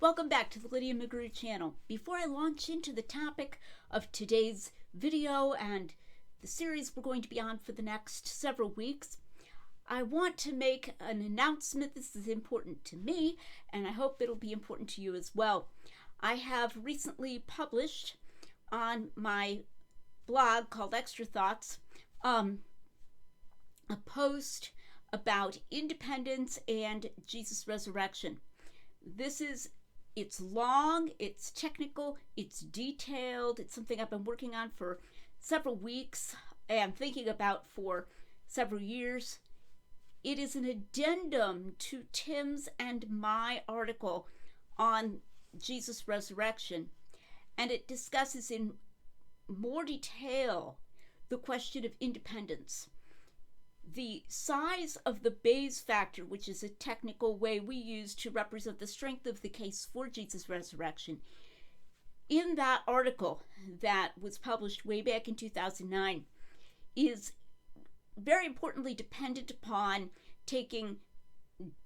Welcome back to the Lydia McGrew channel. Before I launch into the topic of today's video and the series we're going to be on for the next several weeks, I want to make an announcement. This is important to me, and I hope it'll be important to you as well. I have recently published on my blog called Extra Thoughts a post about independence and Jesus' resurrection. It's long, it's technical, it's detailed, it's something I've been working on for several weeks and thinking about for several years. It is an addendum to Tim's and my article on Jesus' resurrection, and it discusses in more detail the question of independence. The size of the Bayes factor, which is a technical way we use to represent the strength of the case for Jesus' resurrection, in that article that was published way back in 2009, is very importantly dependent upon taking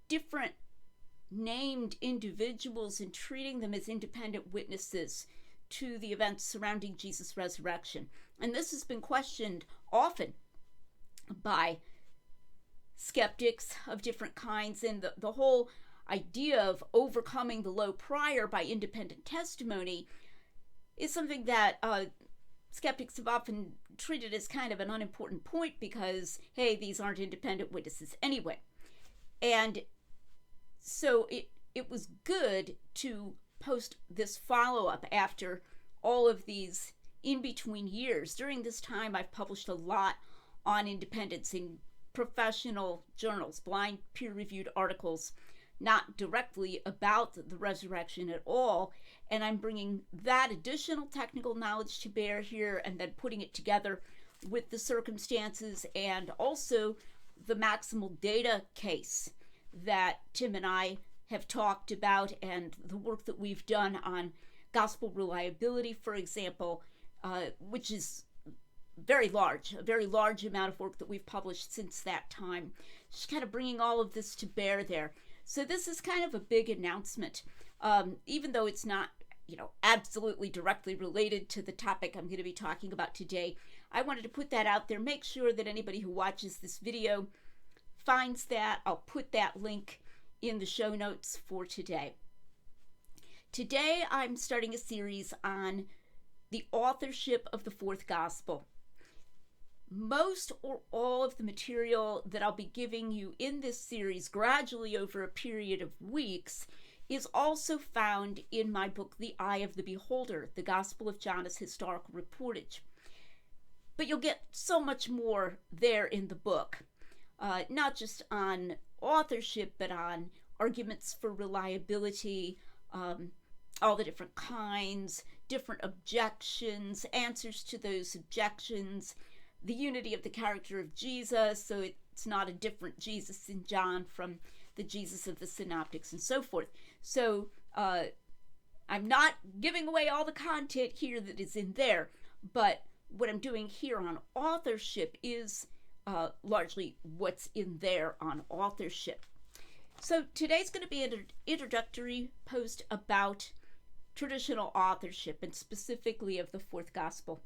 different named individuals and treating them as independent witnesses to the events surrounding Jesus' resurrection. And this has been questioned often by skeptics of different kinds, and the whole idea of overcoming the low prior by independent testimony is something that skeptics have often treated as kind of an unimportant point because, hey, these aren't independent witnesses anyway. And so it was good to post this follow-up after all of these in-between years. During this time, I've published a lot on independence in professional journals, blind peer-reviewed articles, not directly about the resurrection at all, and I'm bringing that additional technical knowledge to bear here and then putting it together with the circumstances and also the maximal data case that Tim and I have talked about and the work that we've done on gospel reliability, for example, which is a very large amount of work that we've published since that time. Just kind of bringing all of this to bear there. So this is kind of a big announcement, even though it's not, absolutely directly related to the topic I'm going to be talking about today. I wanted to put that out there. Make sure that anybody who watches this video finds that. I'll put that link in the show notes for today. Today I'm starting a series on the authorship of the fourth gospel. Most or all of the material that I'll be giving you in this series gradually over a period of weeks is also found in my book, The Eye of the Beholder, The Gospel of John as Historical Reportage. But you'll get so much more there in the book, not just on authorship, but on arguments for reliability, all the different kinds, different objections, answers to those objections, the unity of the character of Jesus, so it's not a different Jesus in John from the Jesus of the Synoptics and so forth. So I'm not giving away all the content here that is in there, but what I'm doing here on authorship is largely what's in there on authorship. So today's going to be an introductory post about traditional authorship and specifically of the fourth gospel.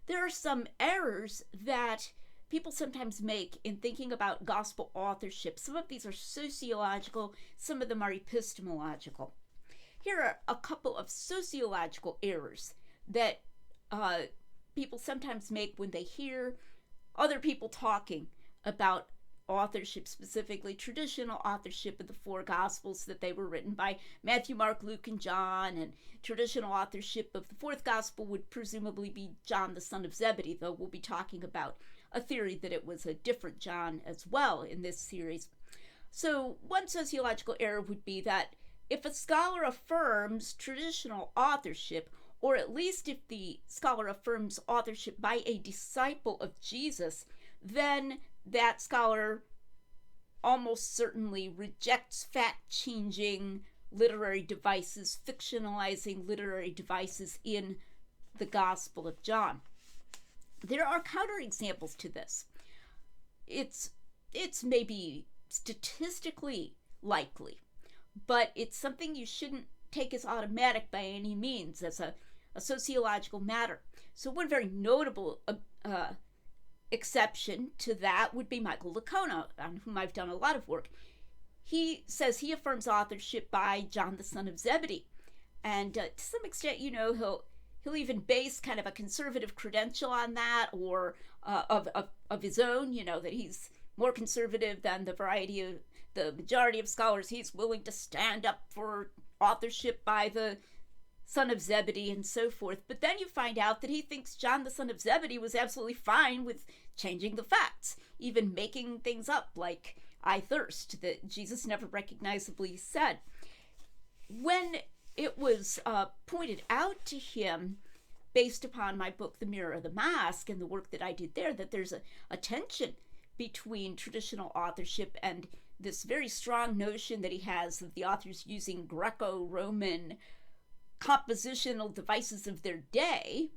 There are some errors that people sometimes make in thinking about gospel authorship. Some of these are sociological, some of them are epistemological. Here are a couple of sociological errors that people sometimes make when they hear other people talking about authorship, specifically traditional authorship of the four gospels, that they were written by Matthew, Mark, Luke, and John, and traditional authorship of the fourth gospel would presumably be John the son of Zebedee, though we'll be talking about a theory that it was a different John as well in this series. So one sociological error would be that if a scholar affirms traditional authorship, or at least if the scholar affirms authorship by a disciple of Jesus, then that scholar almost certainly rejects fact-changing literary devices, fictionalizing literary devices in the Gospel of John. There are counterexamples to this. It's maybe statistically likely, but it's something you shouldn't take as automatic by any means as a sociological matter. So one very notable exception to that would be Michael Licona, on whom I've done a lot of work. He says he affirms authorship by John the son of Zebedee. And to some extent, he'll even base kind of a conservative credential on that, or of his own, that he's more conservative than the majority of scholars. He's willing to stand up for authorship by the son of Zebedee and so forth. But then you find out that he thinks John the son of Zebedee was absolutely fine with changing the facts, even making things up like "I thirst," that Jesus never recognizably said. When it was pointed out to him, based upon my book, The Mirror of the Mask, and the work that I did there, that there's a tension between traditional authorship and this very strong notion that he has of the authors using Greco-Roman compositional devices of their day,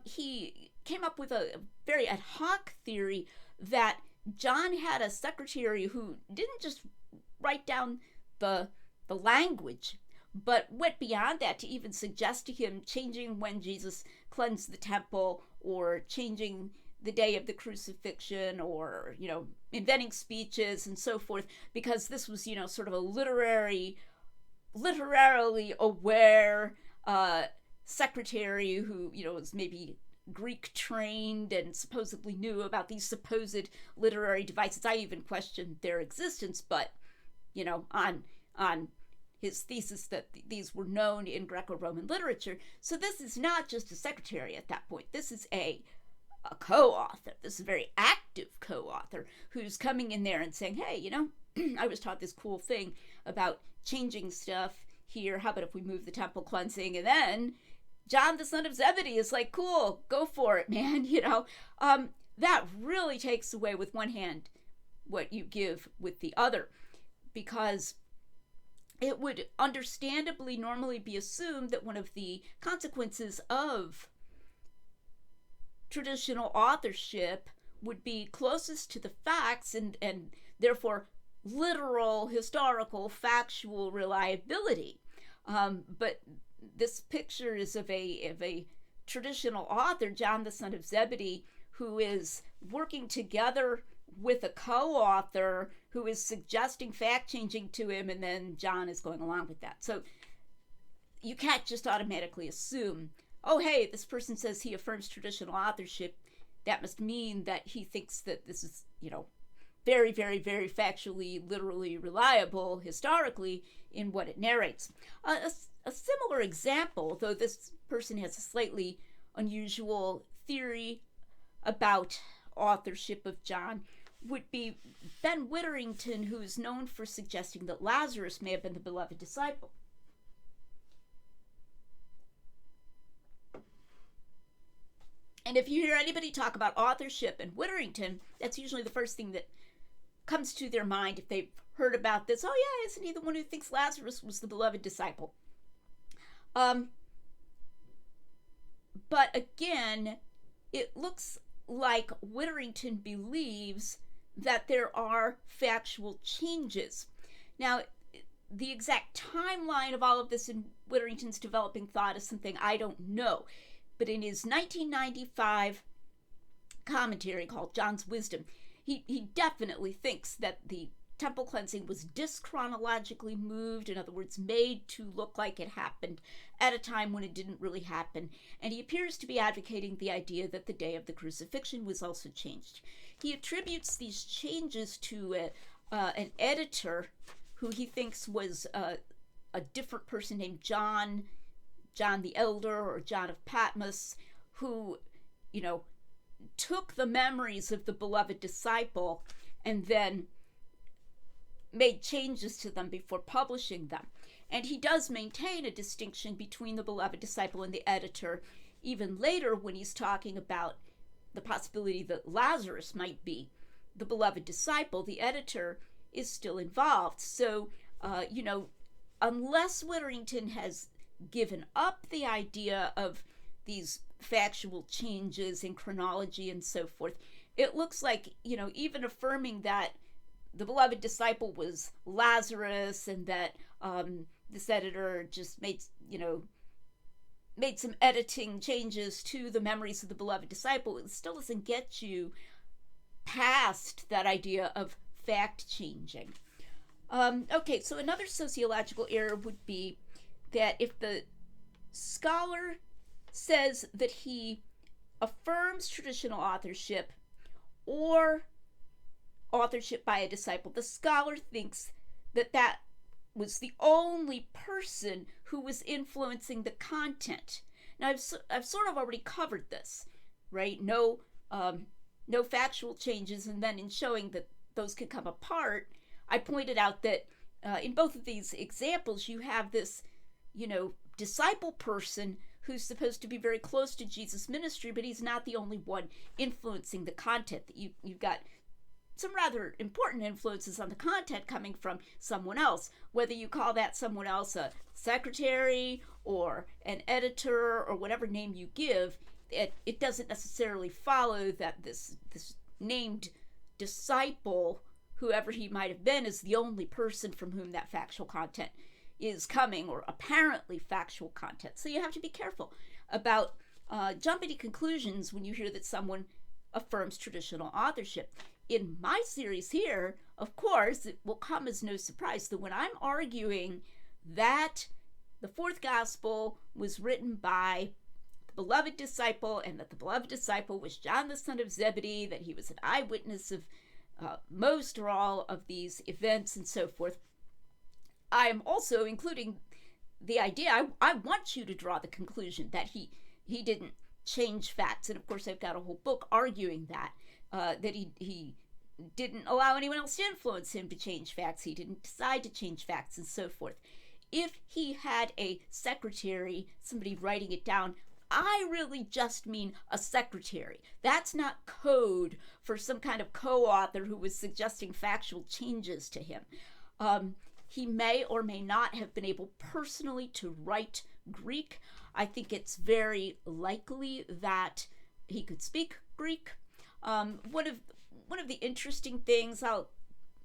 he came up with a very ad hoc theory that John had a secretary who didn't just write down the language, but went beyond that to even suggest to him changing when Jesus cleansed the temple, or changing the day of the crucifixion, or, inventing speeches and so forth, because this was, sort of a literarily aware secretary who, was maybe Greek trained and supposedly knew about these supposed literary devices. I even questioned their existence, but, on his thesis that these were known in Greco-Roman literature. So this is not just a secretary at that point. This is a co-author. This is a very active co-author who's coming in there and saying, hey, I was taught this cool thing about changing stuff here. How about if we move the temple cleansing? And then John the son of Zebedee is like, cool, go for it, man. That really takes away with one hand what you give with the other, because it would understandably normally be assumed that one of the consequences of traditional authorship would be closest to the facts, and therefore literal, historical, factual reliability. But this picture is of a traditional author, John the son of Zebedee, who is working together with a co-author who is suggesting fact changing to him, and then John is going along with that. So you can't just automatically assume, oh, hey, this person says he affirms traditional authorship. That must mean that he thinks that this is, very, very, very factually, literally reliable historically in what it narrates. A similar example, though this person has a slightly unusual theory about authorship of John, would be Ben Witherington, who is known for suggesting that Lazarus may have been the beloved disciple. And if you hear anybody talk about authorship and Witherington, that's usually the first thing that comes to their mind if they've heard about this. Oh yeah, isn't he the one who thinks Lazarus was the beloved disciple? But again, it looks like Witherington believes that there are factual changes. Now, the exact timeline of all of this in Witherington's developing thought is something I don't know. But in his 1995 commentary called John's Wisdom, he definitely thinks that the temple cleansing was dischronologically moved, in other words, made to look like it happened at a time when it didn't really happen. And he appears to be advocating the idea that the day of the crucifixion was also changed. He attributes these changes to an editor who he thinks was a different person named John the Elder, or John of Patmos, who, took the memories of the beloved disciple and then made changes to them before publishing them. And he does maintain a distinction between the beloved disciple and the editor, even later when he's talking about the possibility that Lazarus might be the beloved disciple. The editor is still involved. So, unless Witherington has given up the idea of these factual changes in chronology and so forth, it looks like, even affirming that the beloved disciple was Lazarus, and that this editor just made some editing changes to the memories of the beloved disciple, it still doesn't get you past that idea of fact changing. Okay, so another sociological error would be that if the scholar says that he affirms traditional authorship or authorship by a disciple, the scholar thinks that that was the only person who was influencing the content. Now, I've sort of already covered this, right? No factual changes, and then in showing that those can come apart, I pointed out that in both of these examples, you have this, disciple person who's supposed to be very close to Jesus' ministry, but he's not the only one influencing the content. You've got some rather important influences on the content coming from someone else, whether you call that someone else a secretary or an editor or whatever name you give. It doesn't necessarily follow that this named disciple, whoever he might have been, is the only person from whom that factual content is coming, or apparently factual content. So you have to be careful about jumping to conclusions when you hear that someone affirms traditional authorship. In my series here, of course, it will come as no surprise that when I'm arguing that the fourth gospel was written by the beloved disciple, and that the beloved disciple was John the son of Zebedee, that he was an eyewitness of most or all of these events and so forth, I am also including the idea, I want you to draw the conclusion that he didn't change facts. And of course, I've got a whole book arguing that he didn't allow anyone else to influence him to change facts. He didn't decide to change facts and so forth. If he had a secretary, somebody writing it down, I really just mean a secretary. That's not code for some kind of co-author who was suggesting factual changes to him. He may or may not have been able personally to write Greek. I think it's very likely that he could speak Greek. One of the interesting things, I'll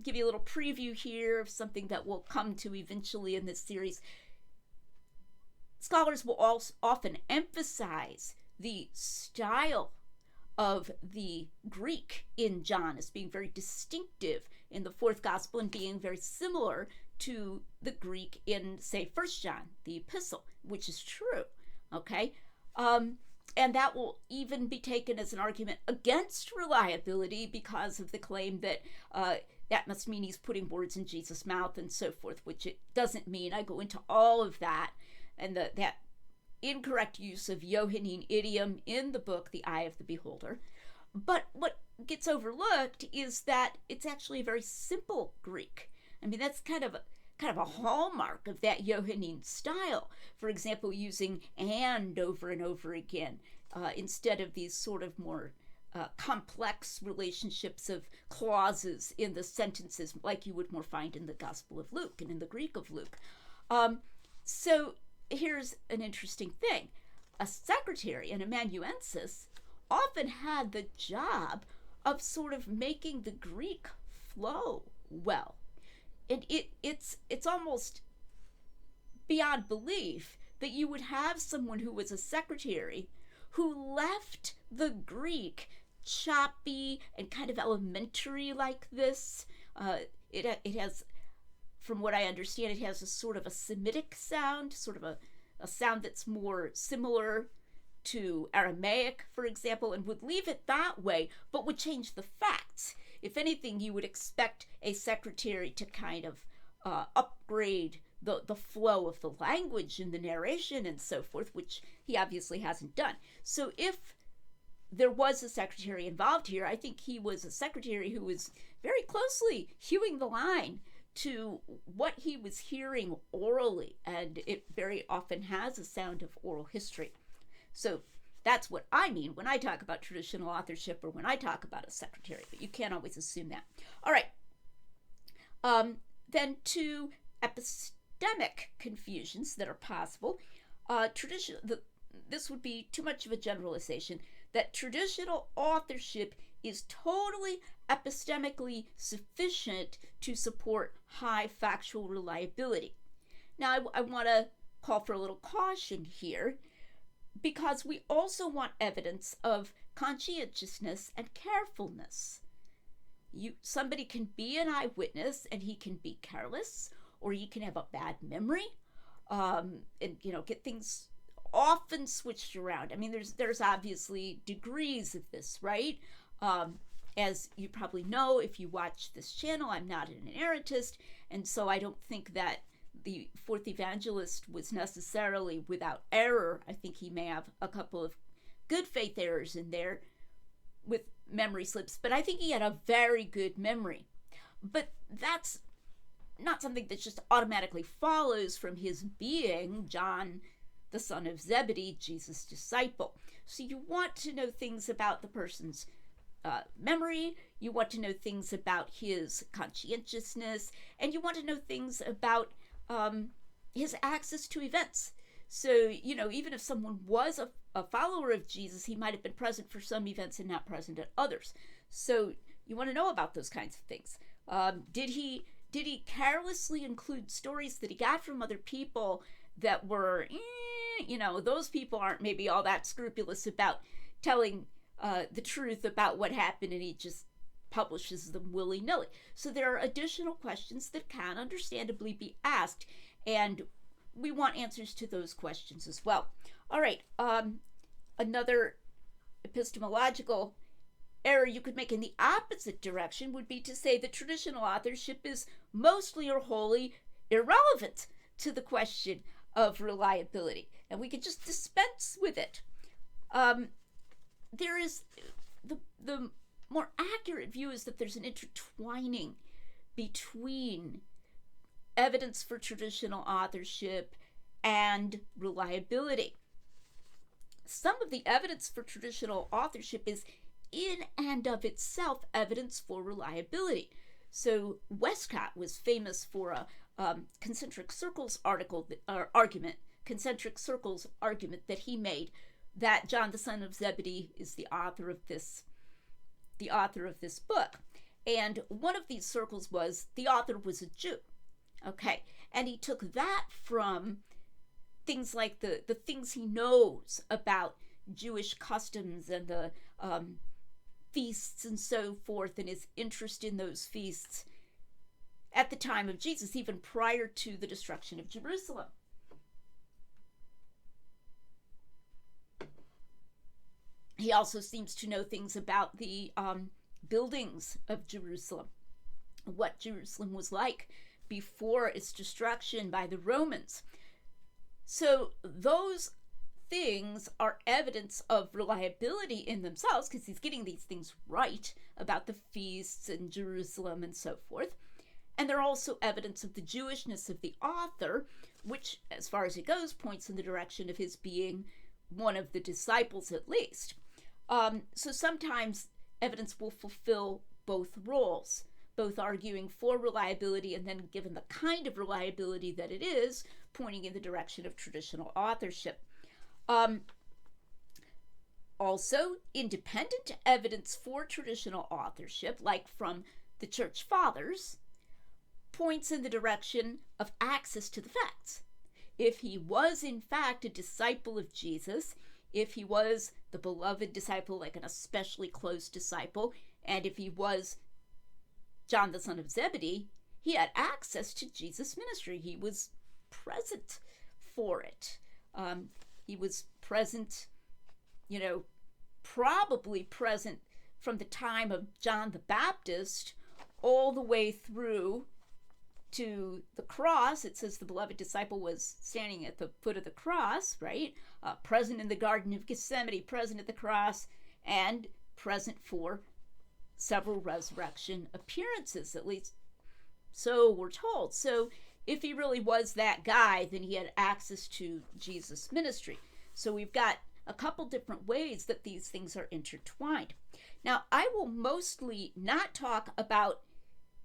give you a little preview here of something that we'll come to eventually in this series. Scholars will also often emphasize the style of the Greek in John as being very distinctive in the fourth gospel and being very similar to the Greek in, say, 1 John, the epistle, which is true, okay? And that will even be taken as an argument against reliability because of the claim that that must mean he's putting words in Jesus' mouth and so forth, which it doesn't mean. I go into all of that and that incorrect use of Johannine idiom in the book, The Eye of the Beholder. But what gets overlooked is that it's actually a very simple Greek. I mean, that's kind of a hallmark of that Johannine style. For example, using and over and over again instead of these sort of more complex relationships of clauses in the sentences like you would more find in the Gospel of Luke and in the Greek of Luke. So here's an interesting thing. A secretary, an amanuensis, often had the job of sort of making the Greek flow well. And it's almost beyond belief that you would have someone who was a secretary who left the Greek choppy and kind of elementary like this. It has, from what I understand, it has a sort of a Semitic sound, sort of a sound that's more similar to Aramaic, for example, and would leave it that way, but would change the facts. If anything, you would expect a secretary to kind of upgrade the flow of the language in the narration and so forth, which he obviously hasn't done. So if there was a secretary involved here, I think he was a secretary who was very closely hewing the line to what he was hearing orally, and it very often has a sound of oral history. So that's what I mean when I talk about traditional authorship or when I talk about a secretary, but you can't always assume that. All right. Then two epistemic confusions that are possible. This would be too much of a generalization, that traditional authorship is totally epistemically sufficient to support high factual reliability. Now, I want to call for a little caution here, because we also want evidence of conscientiousness and carefulness. Somebody can be an eyewitness and he can be careless, or he can have a bad memory, and get things often switched around. I mean, there's obviously degrees of this, right? As you probably know, if you watch this channel, I'm not an inerrantist, and so I don't think that the fourth evangelist was necessarily without error. I think he may have a couple of good faith errors in there with memory slips, but I think he had a very good memory. But that's not something that just automatically follows from his being John, the son of Zebedee, Jesus' disciple. So you want to know things about the person's memory, you want to know things about his conscientiousness, and you want to know things about his access to events. So, even if someone was a follower of Jesus, he might have been present for some events and not present at others. So you want to know about those kinds of things. Did he carelessly include stories that he got from other people that were, those people aren't maybe all that scrupulous about telling the truth about what happened, and he just publishes them willy-nilly. So there are additional questions that can understandably be asked, and we want answers to those questions as well. All right, another epistemological error you could make in the opposite direction would be to say that traditional authorship is mostly or wholly irrelevant to the question of reliability, and we could just dispense with it. There is the more accurate view is that there's an intertwining between evidence for traditional authorship and reliability. Some of the evidence for traditional authorship is in and of itself evidence for reliability. So Westcott was famous for a concentric circles argument that he made, that John the son of Zebedee is the author of this book. And one of these circles was the author was a Jew. Okay, and he took that from things like the things he knows about Jewish customs and the feasts and so forth, and his interest in those feasts at the time of Jesus, even prior to the destruction of Jerusalem. He also seems to know things about the buildings of Jerusalem, what Jerusalem was like before its destruction by the Romans. So those things are evidence of reliability in themselves, because he's getting these things right about the feasts and Jerusalem and so forth. And they're also evidence of the Jewishness of the author, which, as far as it goes, points in the direction of his being one of the disciples at least. So sometimes evidence will fulfill both roles, both arguing for reliability and then, given the kind of reliability that it is, pointing in the direction of traditional authorship. Also, independent evidence for traditional authorship, like from the Church Fathers, points in the direction of access to the facts. If he was in fact a disciple of Jesus, if he was the beloved disciple, like an especially close disciple, and if he was John the son of Zebedee, he had access to Jesus' ministry. He was present for it. He was present, probably present from the time of John the Baptist all the way through to the cross. It says the beloved disciple was standing at the foot of the cross, right? Present in the Garden of Gethsemane, present at the cross, and present for several resurrection appearances, at least so we're told. So if he really was that guy, then he had access to Jesus' ministry. So we've got a couple different ways that these things are intertwined. Now, I will mostly not talk about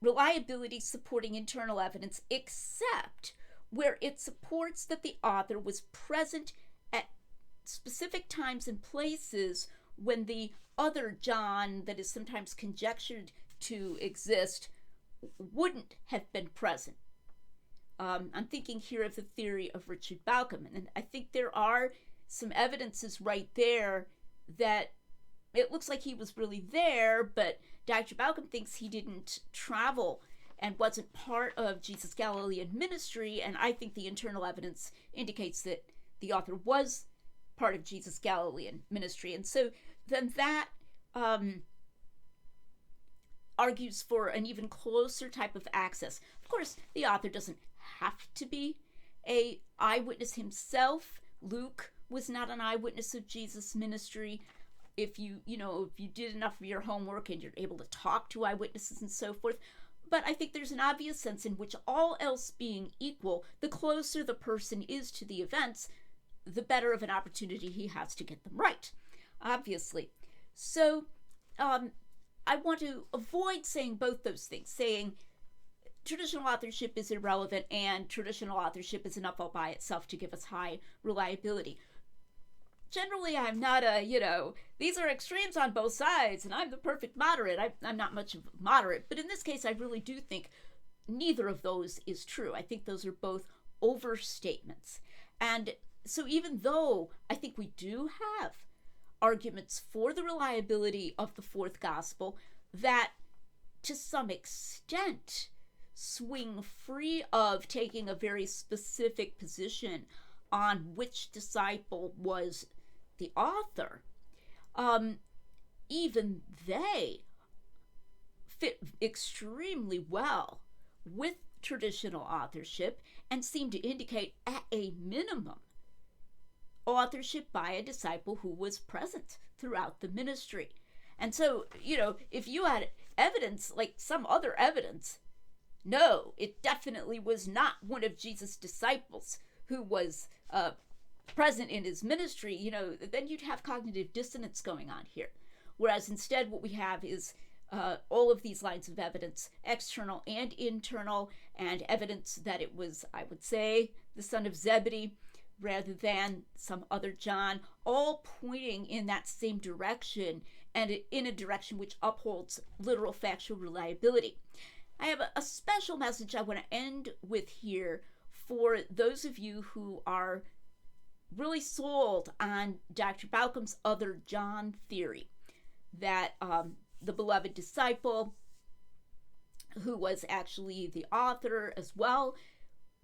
reliability supporting internal evidence, except where it supports that the author was present at specific times and places when the other John that is sometimes conjectured to exist wouldn't have been present. I'm thinking here of the theory of Richard Bauckham, and I think there are some evidences right there that it looks like he was really there, but Dr. Bauckham thinks he didn't travel and wasn't part of Jesus' Galilean ministry, and I think the internal evidence indicates that the author was part of Jesus' Galilean ministry. And so then that argues for an even closer type of access. Of course, the author doesn't have to be an eyewitness himself. Luke was not an eyewitness of Jesus' ministry. If you did enough of your homework and you're able to talk to eyewitnesses and so forth. But I think there's an obvious sense in which, all else being equal, the closer the person is to the events, the better of an opportunity he has to get them right, obviously. So I want to avoid saying both those things, saying traditional authorship is irrelevant and traditional authorship is enough all by itself to give us high reliability. Generally, I'm not these are extremes on both sides, and I'm the perfect moderate. I'm not much of a moderate, but in this case, I really do think neither of those is true. I think those are both overstatements. And so even though I think we do have arguments for the reliability of the fourth gospel that, to some extent, swing free of taking a very specific position on which disciple was the author, even they fit extremely well with traditional authorship and seem to indicate, at a minimum, authorship by a disciple who was present throughout the ministry. And so, if you had evidence, like some other evidence, no, it definitely was not one of Jesus' disciples who was present in his ministry, then you'd have cognitive dissonance going on here. Whereas instead what we have is all of these lines of evidence, external and internal, and evidence that it was, I would say, the son of Zebedee rather than some other John, all pointing in that same direction, and in a direction which upholds literal factual reliability. I have a special message I want to end with here for those of you who are really sold on Dr. Bauckham's other John theory, that the beloved disciple, who was actually the author as well,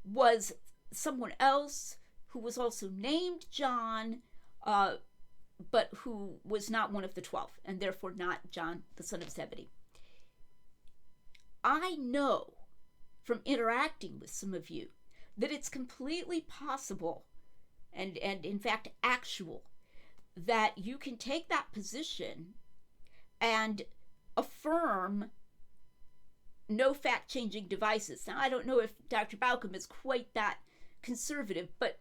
was someone else who was also named John, but who was not one of the 12, and therefore not John, the son of Zebedee. I know from interacting with some of you that it's completely possible and in fact actual that you can take that position and affirm no fact-changing devices. Now, I don't know if Dr. Bauckham is quite that conservative, but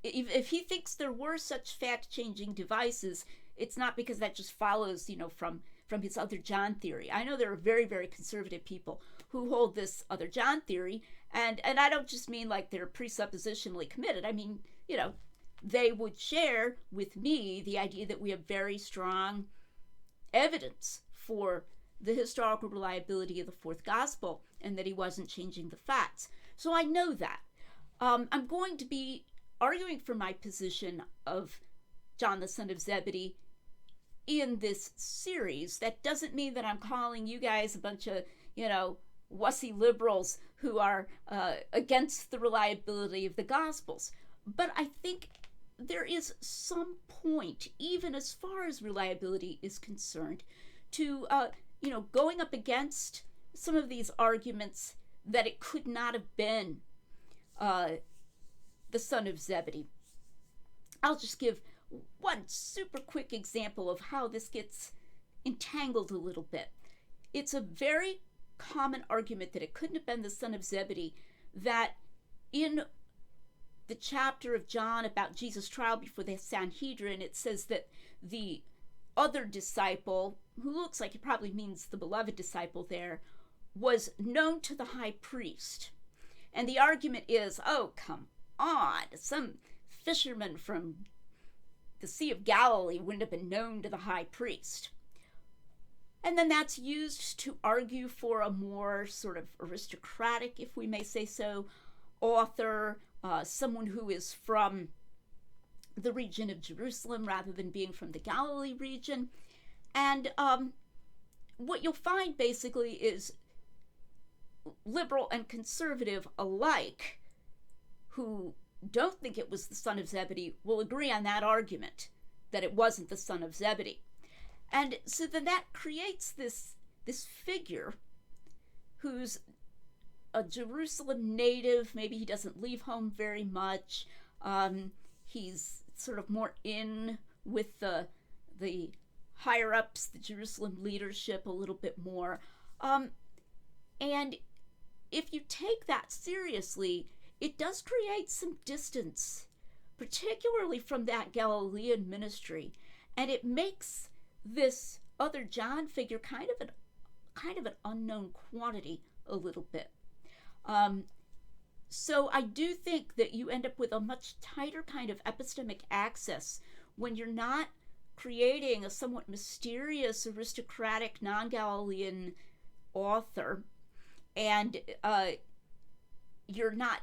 if he thinks there were such fact-changing devices, it's not because that just follows from his other John theory. I know there are very, very conservative people who hold this other John theory, and I don't just mean like they're presuppositionally committed. I mean, they would share with me the idea that we have very strong evidence for the historical reliability of the fourth gospel and that he wasn't changing the facts. So I know that. I'm going to be arguing for my position of John the son of Zebedee in this series. That doesn't mean that I'm calling you guys a bunch of, wussy liberals who are against the reliability of the Gospels. But I think there is some point, even as far as reliability is concerned, to, going up against some of these arguments that it could not have been the son of Zebedee. I'll just give one super quick example of how this gets entangled a little bit. It's a very common argument that it couldn't have been the son of Zebedee, that in the chapter of John about Jesus' trial before the Sanhedrin, it says that the other disciple, who looks like it probably means the beloved disciple there, was known to the high priest. And the argument is, oh, come on, some fisherman from the Sea of Galilee wouldn't have been known to the high priest. And then that's used to argue for a more sort of aristocratic, if we may say so, author, someone who is from the region of Jerusalem rather than being from the Galilee region. And what you'll find basically is liberal and conservative alike who don't think it was the son of Zebedee will agree on that argument, that it wasn't the son of Zebedee. And so then that creates this figure who's a Jerusalem native. Maybe he doesn't leave home very much. He's sort of more in with the higher ups, the Jerusalem leadership a little bit more. And if you take that seriously, it does create some distance, particularly from that Galilean ministry. And it makes this other John figure kind of an unknown quantity a little bit. So I do think that you end up with a much tighter kind of epistemic access when you're not creating a somewhat mysterious, aristocratic, non-Galilean author, and you're not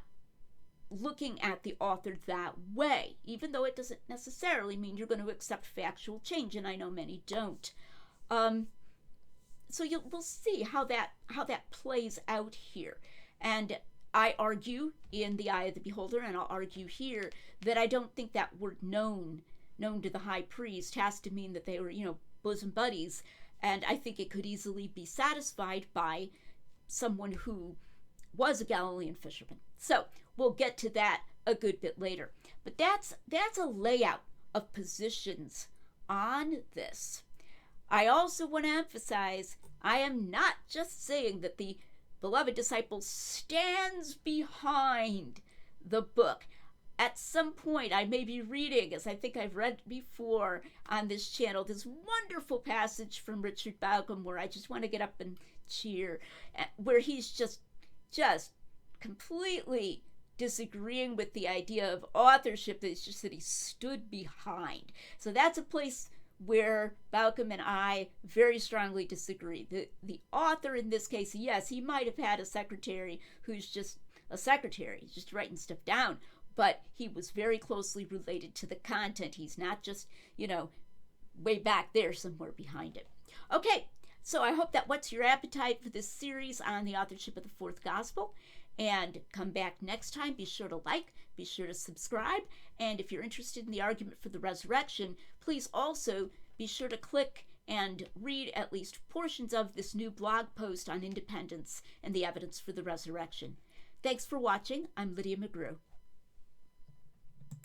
looking at the author that way, even though it doesn't necessarily mean you're going to accept factual change, and I know many don't. So we'll see how that plays out here. And I argue in The Eye of the Beholder, and I'll argue here, that I don't think that word known to the high priest has to mean that they were, bosom buddies. And I think it could easily be satisfied by someone who was a Galilean fisherman. So we'll get to that a good bit later. But that's a layout of positions on this. I also want to emphasize, I am not just saying that the beloved disciple stands behind the book. At some point, I may be reading, as I think I've read before on this channel, this wonderful passage from Richard Bauckham where I just want to get up and cheer, where he's just completely disagreeing with the idea of authorship. It's just that he stood behind. So that's a place where Bauckham and I very strongly disagree. The author in this case, yes, he might have had a secretary who's just a secretary, just writing stuff down, but he was very closely related to the content. He's not just, way back there somewhere behind it. Okay, so I hope that whets your appetite for this series on the authorship of the fourth gospel. And come back next time. Be sure to like, be sure to subscribe. And if you're interested in the argument for the resurrection, please also be sure to click and read at least portions of this new blog post on independence and the evidence for the resurrection. Thanks for watching. I'm Lydia McGrew.